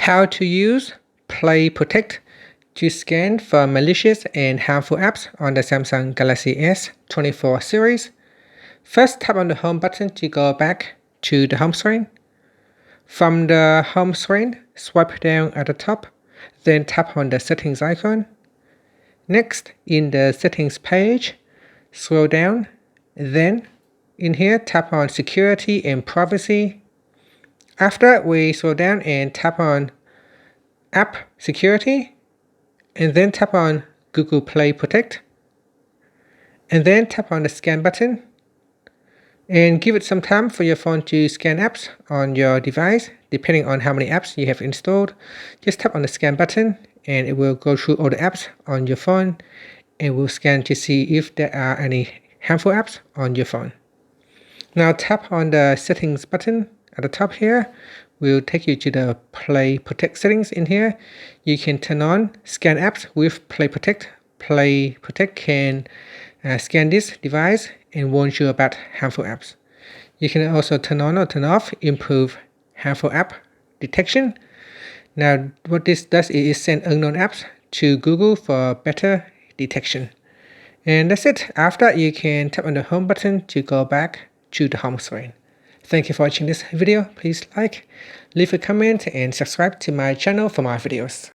How to use Play Protect to scan for malicious and harmful apps on the Samsung Galaxy S24 series. First, tap on the home button to go back to the home screen. From the home screen, swipe down at the top, then tap on the settings icon. Next, in the settings page, scroll down, then in here tap on security and privacy. After, we scroll down and tap on app security, and then tap on Google Play Protect, and then tap on the scan button, and give it some time for your phone to scan apps on your device. Depending on how many apps you have installed, just tap on the scan button and it will go through all the apps on your phone and will scan to see if there are any harmful apps on your phone. Now tap on the settings button at the top here. Will take you to the Play Protect settings. In here, you can turn on scan apps with Play Protect. Play Protect can scan this device and warn you about harmful apps. You can also turn on or turn off improve harmful app detection. Now what this does is send unknown apps to Google for better detection. And that's it. After, you can tap on the home button to go back to the home screen. Thank you for watching this video. Please like, leave a comment, and subscribe to my channel for more videos.